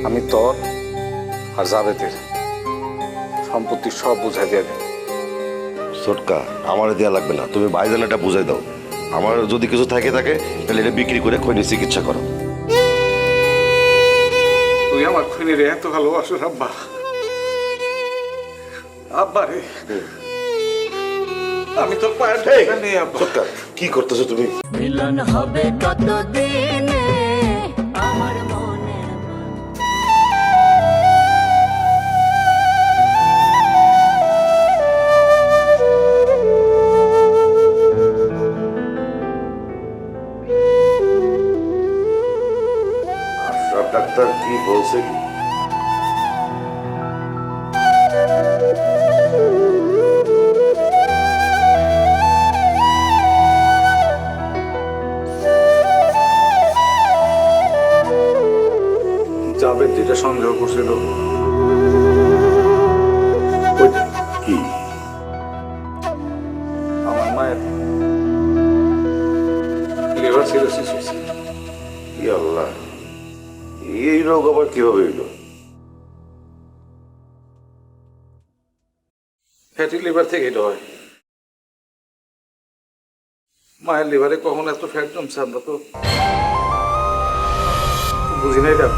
আমি তোর আর জাবেদের সম্পত্তি সব বুঝাই দিয়ে দেব। ছোটকা আমার দেওয়া লাগবে না, তুমি ভাইজান এটা বুঝাই দাও। আমার যদি কিছু থাকে তাহলে এটা বিক্রি করে খৈনি চিকিৎসা করো। তুই আমার খুনিরে এত ভালোবাসো আব্বা। আব্বা রে, আমি তোর পায়ের ধরে নেই আব্বা। ছোটকা কি করতেছো তুমি? মিলন হবে কতদিনে আমার মনে। আশরাফ ডাক্তার কি বলছে? জাবেদ যেটা সন্দেহ করছিল কি? আমার মায়ের লিভার সিরোসিস হয়েছে। ই আল্লাহ, এই রোগ আবার কিভাবে হইলো? ফ্যাটি লিভার থেকে এটা হয়। মায়ের লিভারে কখন এত ফ্যাট জমছে আমরা তো বুঝি না। এটা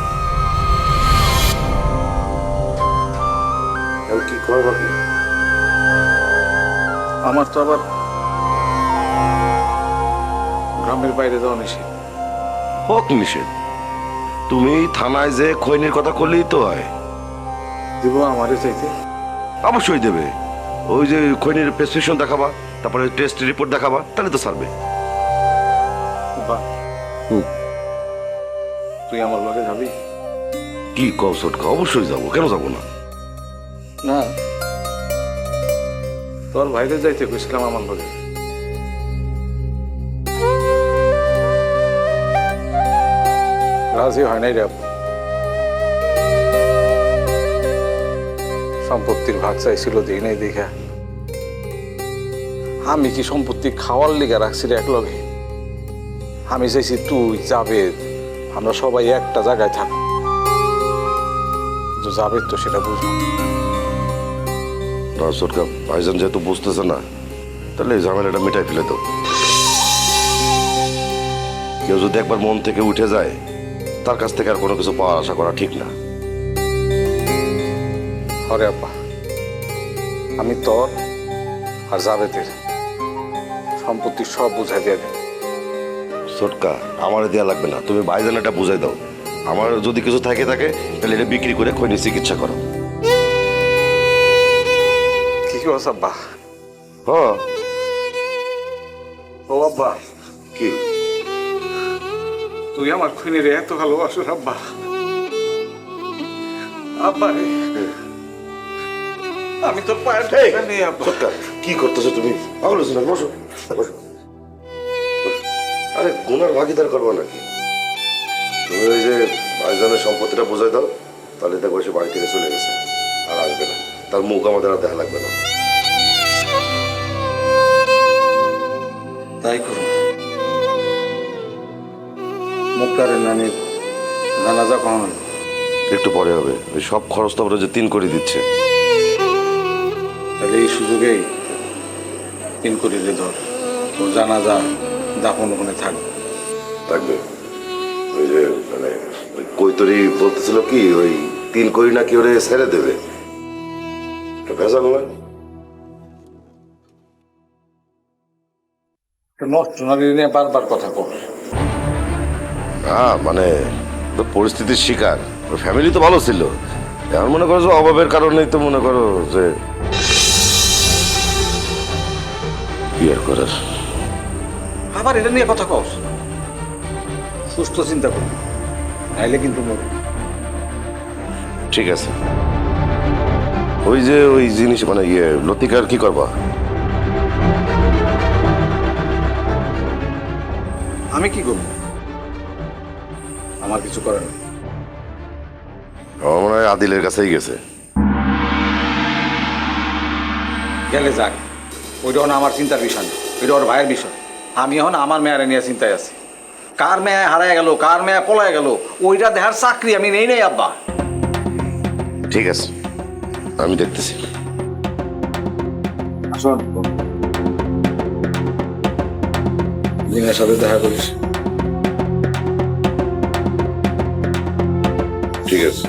এখন কি করবো কি? আমার তো আবার গ্রামের বাইরে যাওয়া নিষেধ। হোক নিষেধ, তুমি থানায় যে খৈনির কথা করলেই তো হয়। দিব আমারে চাইতে? অবশ্যই দেবে। ওই যে খৈনির প্রেসক্রিপশন দেখাবা, তারপরে টেস্ট রিপোর্ট দেখাবা, তাহলে তো ছাড়বে। বাহ, তুই আমার লগে যাবি? কি কও ছোটকা? অবশ্যই যাবো, কেন যাবো না? না, তোর বাইরে যাইতে কইছিলাম আমার লগে। রাজি হয় নাই রে আপু। সম্পত্তির ভাগ চাইছিল দিই নাই দেখা। আমি কি সম্পত্তি খাওয়ার লিগা রাখছি রে এক লগে? আমি চাইছি তুই জাবেদ আমরা সবাই একটা জায়গায় থাক। জাবেদ তো সেটা বুঝবো না ছোটকা, ভাইজান যেহেতু বুঝতেছে না, তাহলে এই ঝামেলাটা মিটাই ফেলে দাও। কেউ যদি একবার মন থেকে উঠে যায়, তার কাছ থেকে আর কোনো কিছু পাওয়ার আশা করা ঠিক না। আরে আব্বা, আমি তোর আর জাবেদের সম্পত্তি সব বুঝাই দিয়ে দেব। ছোটকা আমার দেওয়া লাগবে না, তুমি ভাইজান এটা বুঝাই দাও। আমার যদি কিছু থাকে তাহলে এটা বিক্রি করে খৈনি চিকিৎসা করো। কি কস আব্বা? হ্যাঁ। ও আব্বা, কি? তুই আমার খুনিরে এত ভালোবাসো আব্বা। আব্বা রে, আমি তোর পায়ের ধরে নেই আব্বা। ছোটকা কি করতেছো তুমি? পাগল হয়েছো না? বসো বসো। আরে গুনার ভাগিদার করবো নাকি? তুমি ওই যে ভাইজানের সম্পত্তিটা বুঝাই দাও, তাহলে দেখো সে বাড়ি থেকে চলে গেছে, আর আসবে না। তার মুখ আমাদের আর দেখা লাগবে না। তাই করুন। মুক্তারের নানির জানাজা কখন হলো? একটু পরে হবে। ওই সব খরচ তো ওরা যে 3 কোটি দিচ্ছে। তাহলে এই সুযোগেই 3 কোটি ধর, ওর জানাজা দাফন ওখানে থাকবে। থাকবে। ওই যে মানে ওই কৈতরি বলতেছিল কি, ওই 3 কোটি নাকি ওরে ছেড়ে দেবে। ভেজাল নয়। নষ্ট নারী নিয়ে বারবার কথা কর। হ্যাঁ মানে তো পরিস্থিতির শিকার। ওর ফ্যামিলি তো ভালো ছিল, এখন মনে করো যে অভাবের কারণেই তো মনে করো যে বিয়ের করার। আবার এটা নিয়ে কথা কস? সুস্থ চিন্তা করবি, নাইলে কিন্তু মরবি। ঠিক আছে, ওই যে ওই জিনিস মানে লতিকার কি করবা? আমি কি করবো? আমার কিছু করার নেই। আমার মনে হয় আদিলের কাছেই গেছে। গেলে যাক, ওইটা না আমার চিন্তার বিষয় না, ওইটা ওর ভাইয়ের বিষয়। আমি এখন আমার মেয়ারে নিয়ে চিন্তায় আছি। কার মেয়ে হারায় গেল, কার মেয়ে পলায় গেল, ওইটা দেখার চাকরি আমি নেই নাই আব্বা। ঠিক আছে, আমি দেখতেছি। শোন, লিঙ্গার সাথে দেখা করিস। ঠিক আছে।